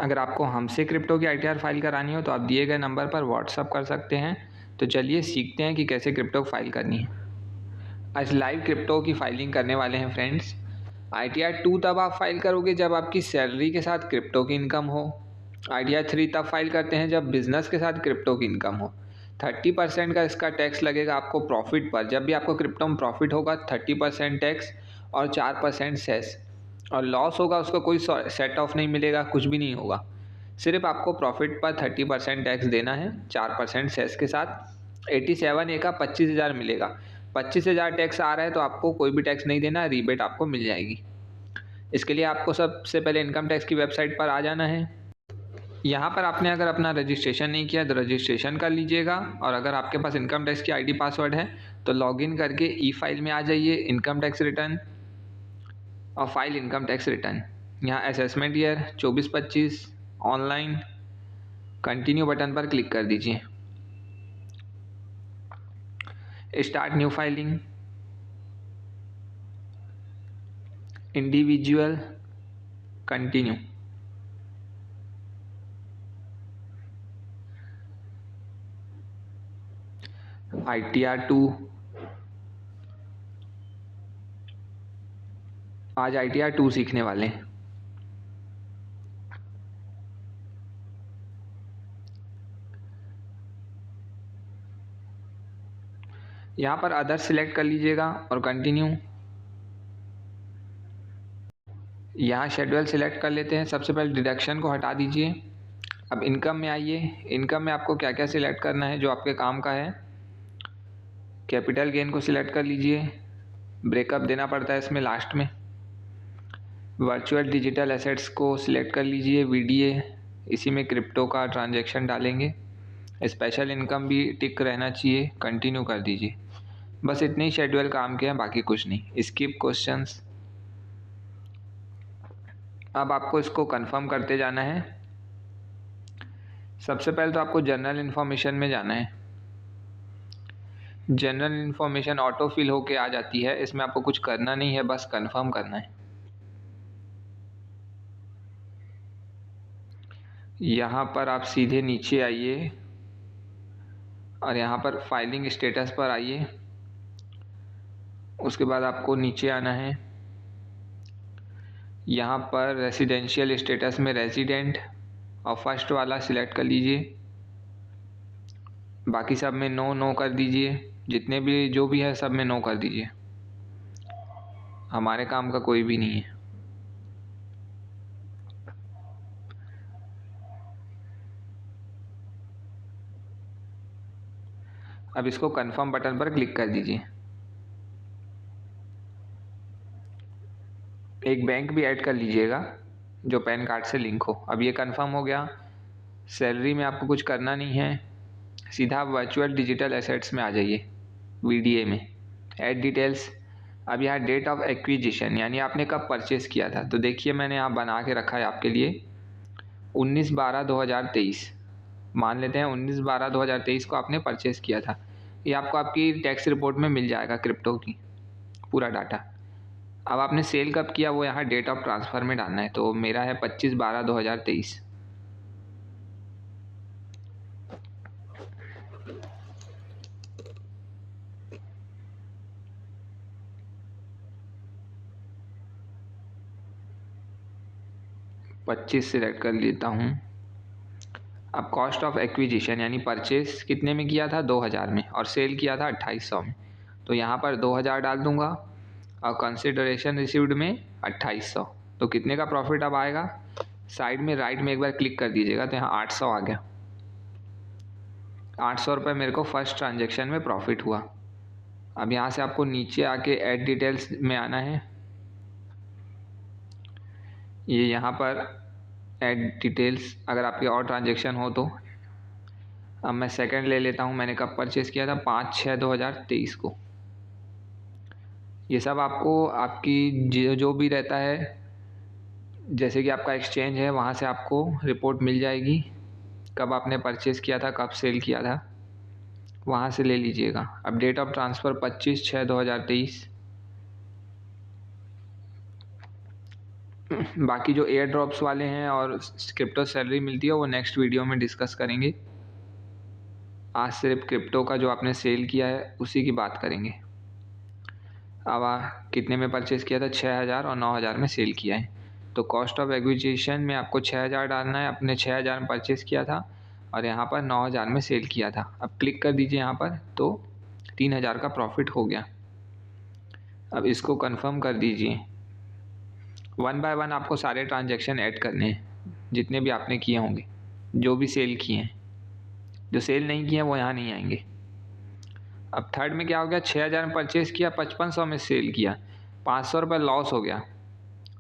अगर आपको हमसे क्रिप्टो की ITR फाइल करानी हो तो आप दिए गए नंबर पर व्हाट्सअप कर सकते हैं। तो चलिए सीखते हैं कि कैसे क्रिप्टो फाइल करनी है। आज लाइव क्रिप्टो की फाइलिंग करने वाले हैं फ्रेंड्स। ITR 2 तब आप फाइल करोगे जब आपकी सैलरी के साथ क्रिप्टो की इनकम हो। ITR 3 तब फाइल करते हैं जब बिजनेस के साथ क्रिप्टो की इनकम हो। 30% का इसका टैक्स लगेगा आपको प्रॉफिट पर। जब भी आपको क्रिप्टो में प्रॉफिट होगा 30% टैक्स और 4% सेस। और लॉस होगा उसका कोई सेट ऑफ नहीं मिलेगा, कुछ भी नहीं होगा। सिर्फ आपको प्रॉफिट पर 30% टैक्स देना है 4% सेस के साथ। 87A का 25,000 मिलेगा। 25,000 टैक्स आ रहा है तो आपको कोई भी टैक्स नहीं देना, रिबेट आपको मिल जाएगी। इसके लिए आपको सबसे पहले इनकम टैक्स की वेबसाइट पर आ जाना है। यहाँ पर आपने अगर अपना रजिस्ट्रेशन नहीं किया तो रजिस्ट्रेशन कर लीजिएगा। और अगर आपके पास इनकम टैक्स की ID पासवर्ड है तो लॉगिन करके ई-फाइल में आ जाइए, इनकम टैक्स रिटर्न और फाइल इनकम टैक्स रिटर्न। यहाँ assessment year 24-25 online continue button पर क्लिक कर दीजिए। Start new filing, individual, continue. ITR 2, आज ITR 2 सीखने वाले हैं। यहाँ पर अदर सिलेक्ट कर लीजिएगा और कंटिन्यू। यहाँ शेड्यूल सिलेक्ट कर लेते हैं। सबसे पहले डिडक्शन को हटा दीजिए। अब इनकम में आइए। इनकम में आपको क्या क्या सिलेक्ट करना है जो आपके काम का है। कैपिटल गेन को सिलेक्ट कर लीजिए, ब्रेकअप देना पड़ता है इसमें लास्ट में। वर्चुअल डिजिटल एसेट्स को सिलेक्ट कर लीजिए, VDA, इसी में क्रिप्टो का ट्रांजैक्शन डालेंगे। स्पेशल इनकम भी टिक रहना चाहिए, कंटिन्यू कर दीजिए। बस इतने ही शेड्यूल काम के हैं, बाकी कुछ नहीं। Skip questions. अब आपको इसको कंफर्म करते जाना है। सबसे पहले तो आपको जनरल इन्फॉर्मेशन में जाना है। जनरल इन्फॉर्मेशन ऑटो फिल होके आ जाती है, इसमें आपको कुछ करना नहीं है, बस कंफर्म करना है। यहाँ पर आप सीधे नीचे आइए और यहाँ पर फाइलिंग स्टेटस पर आइए। उसके बाद आपको नीचे आना है। यहाँ पर रेसिडेंशियल स्टेटस में रेजिडेंट और फर्स्ट वाला सिलेक्ट कर लीजिए। बाकी सब में नो नो कर दीजिए। जितने भी जो भी है सब में नो कर दीजिए, हमारे काम का कोई भी नहीं है। अब इसको कंफर्म बटन पर क्लिक कर दीजिए। एक बैंक भी ऐड कर लीजिएगा जो पैन कार्ड से लिंक हो। अब ये कंफर्म हो गया। सैलरी में आपको कुछ करना नहीं है, सीधा वर्चुअल डिजिटल एसेट्स में आ जाइए, VDA में ऐड डिटेल्स। अब यहाँ डेट ऑफ एक्विजिशन यानी आपने कब परचेस किया था, तो देखिए मैंने यहाँ बना के रखा है आपके लिए 19/12/2023। मान लेते हैं 19/12/2023 को आपने परचेस किया था। ये आपको आपकी टैक्स रिपोर्ट में मिल जाएगा क्रिप्टो की पूरा डाटा। अब आपने सेल कब किया वो यहाँ डेट ऑफ ट्रांसफ़र में डालना है। तो मेरा है 25/12/2023। पच्चीस सिलेक्ट कर लेता हूँ। अब कॉस्ट ऑफ एक्विजिशन यानी परचेस कितने में किया था, 2,000 में, और सेल किया था 2800 में। तो यहाँ पर 2,000 डाल दूंगा और कंसिडरेशन रिसीव्ड में 2800। तो कितने का प्रॉफिट अब आएगा, साइड में राइट में एक बार क्लिक कर दीजिएगा तो यहाँ 800 आ गया। 800 रुपये मेरे को फर्स्ट ट्रांजेक्शन में प्रॉफिट हुआ। अब यहाँ से आपको नीचे आके ऐड डिटेल्स में आना है। ये यहाँ पर ऐड डिटेल्स अगर आपके और ट्रांजेक्शन हो तो। अब मैं सेकंड ले लेता हूँ, मैंने कब परचेस किया था, 5/6/2023 को। ये सब आपको आपकी जो भी रहता है, जैसे कि आपका एक्सचेंज है वहाँ से आपको रिपोर्ट मिल जाएगी, कब आपने परचेस किया था, कब सेल किया था, वहाँ से ले लीजिएगा। अब डेट ऑफ ट्रांसफ़र 25/6/2023। बाकी जो एयर ड्रॉप्स वाले हैं और क्रिप्टो सैलरी मिलती है वो नेक्स्ट वीडियो में डिस्कस करेंगे। आज सिर्फ क्रिप्टो का जो आपने सेल किया है उसी की बात करेंगे। अब कितने में परचेज़ किया था? 6,000 और 9,000 में सेल किया है। तो कॉस्ट ऑफ एक्विजिशन में आपको 6,000 डालना है। अपने 6,000 में परचेज़ किया था और यहाँ पर 9,000 में सेल किया था। अब क्लिक कर दीजिए यहाँ पर, तो 3,000 का प्रॉफिट हो गया। अब इसको कंफर्म कर दीजिए। 1 बाय 1 आपको सारे ट्रांजैक्शन ऐड करने हैं जितने भी आपने किए होंगे, जो भी सेल किए हैं। जो सेल नहीं किए हैं वो यहाँ नहीं आएंगे। अब थर्ड में क्या हो गया? 6,000 में परचेज़ किया, 5500 में सेल किया, 500 रुपये लॉस हो गया।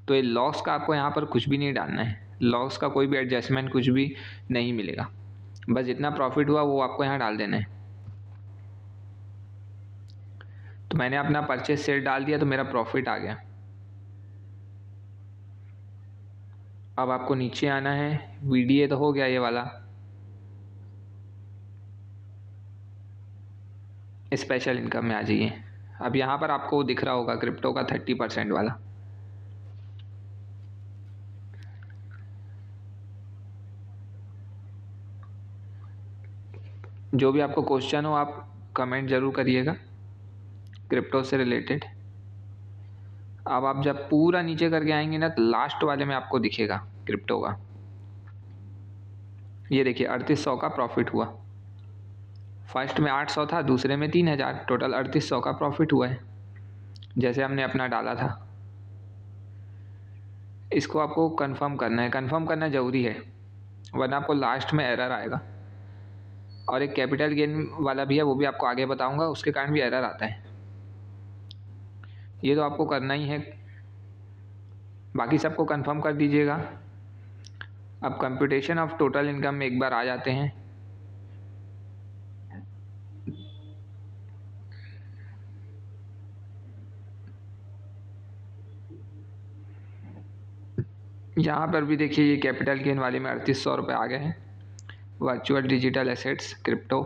तो ये लॉस का आपको यहाँ पर कुछ भी नहीं डालना है। लॉस का कोई भी एडजस्टमेंट कुछ भी नहीं मिलेगा। बस जितना प्रॉफिट हुआ वो आपको यहाँ डाल देना है। तो मैंने अपना परचेज सेल डाल दिया तो मेरा प्रॉफिट आ गया। अब आपको नीचे आना है। VDA तो हो गया ये वाला। स्पेशल इनकम में आ जाइए। अब यहाँ पर आपको दिख रहा होगा क्रिप्टो का 30% वाला। जो भी आपको क्वेश्चन हो आप कमेंट ज़रूर करिएगा क्रिप्टो से रिलेटेड। अब आप जब पूरा नीचे करके आएंगे ना तो लास्ट वाले में आपको दिखेगा क्रिप्टो का। ये देखिए 3800 का प्रॉफिट हुआ। फर्स्ट में 800 था, दूसरे में 3,000, टोटल 3800 का प्रॉफिट हुआ है जैसे हमने अपना डाला था। इसको आपको कंफर्म करना है। कंफर्म करना ज़रूरी है वरना आपको लास्ट में एरर आएगा। और एक कैपिटल गेन वाला भी है, वो भी आपको आगे बताऊंगा, उसके कारण भी एरर आता है। ये तो आपको करना ही है। बाकी सबको कंफर्म कर दीजिएगा। अब कंप्यूटेशन ऑफ टोटल इनकम में एक बार आ जाते हैं। यहाँ पर भी देखिए ये कैपिटल गेन वाले में 3800 रुपये आ गए हैं। Virtual digital assets crypto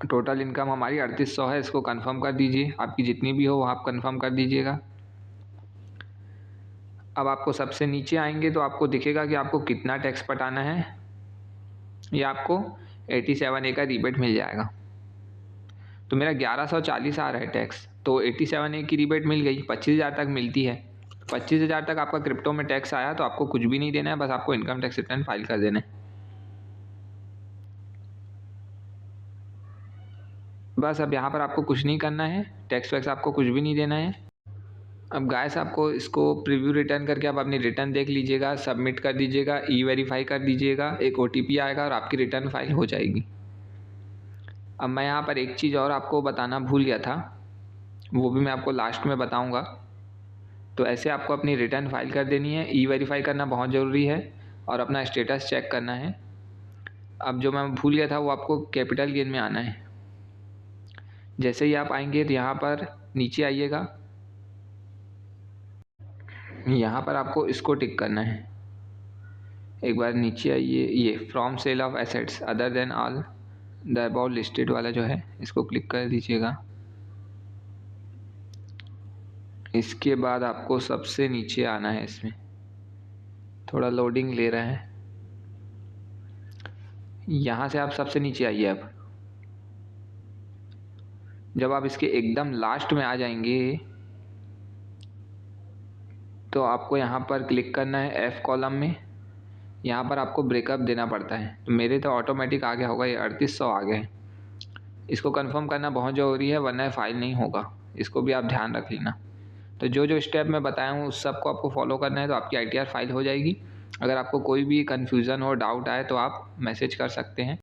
total income हमारी 3800 है। इसको कंफर्म कर दीजिए। आपकी जितनी भी हो वो आप कंफर्म कर दीजिएगा। अब आपको सबसे नीचे आएंगे तो आपको दिखेगा कि आपको कितना टैक्स पटाना है। ये आपको 87A का रिबेट मिल जाएगा। तो मेरा 1140 आ रहा है टैक्स, तो 87A की रिबेट मिल गई। 25,000 तक मिलती है। 25,000 तक आपका क्रिप्टो में टैक्स आया तो आपको कुछ भी नहीं देना है, बस आपको इनकम टैक्स रिटर्न फाइल कर देना है। बस अब यहाँ पर आपको कुछ नहीं करना है, टैक्स वैक्स आपको कुछ भी नहीं देना है। अब गाइस आपको इसको प्रीव्यू रिटर्न करके आप अपनी रिटर्न देख लीजिएगा, सबमिट कर दीजिएगा, ई-वेरीफाई कर दीजिएगा, एक OTP आएगा और आपकी रिटर्न फाइल हो जाएगी। अब मैं यहाँ पर एक चीज़ और आपको बताना भूल गया था, वो भी मैं आपको लास्ट में बताऊँगा। तो ऐसे आपको अपनी रिटर्न फाइल कर देनी है। ई-वेरीफाई करना बहुत ज़रूरी है और अपना स्टेटस चेक करना है। अब जो मैं भूल गया था वो आपको कैपिटल गेन में आना है। जैसे ही आप आएंगे तो यहाँ पर नीचे आइएगा, यहाँ पर आपको इसको टिक करना है। एक बार नीचे आइए, ये from sale of assets other than all the about listed वाला जो है इसको क्लिक कर दीजिएगा। इसके बाद आपको सबसे नीचे आना है। इसमें थोड़ा लोडिंग ले रहा है। यहाँ से आप सबसे नीचे आइए। अब जब आप इसके एकदम लास्ट में आ जाएंगे तो आपको यहाँ पर क्लिक करना है F कॉलम में। यहाँ पर आपको ब्रेकअप देना पड़ता है। तो मेरे तो ऑटोमेटिक आ गया होगा, ये 3800 आ गए। इसको कंफर्म करना बहुत ज़रूरी है वरना फाइल नहीं होगा। इसको भी आप ध्यान रख लेना। तो जो जो स्टेप मैं बताया हूँ उस सब को आपको फॉलो करना है तो आपकी ITR फाइल हो जाएगी। अगर आपको कोई भी कन्फ्यूज़न हो, डाउट आए तो आप मैसेज कर सकते हैं।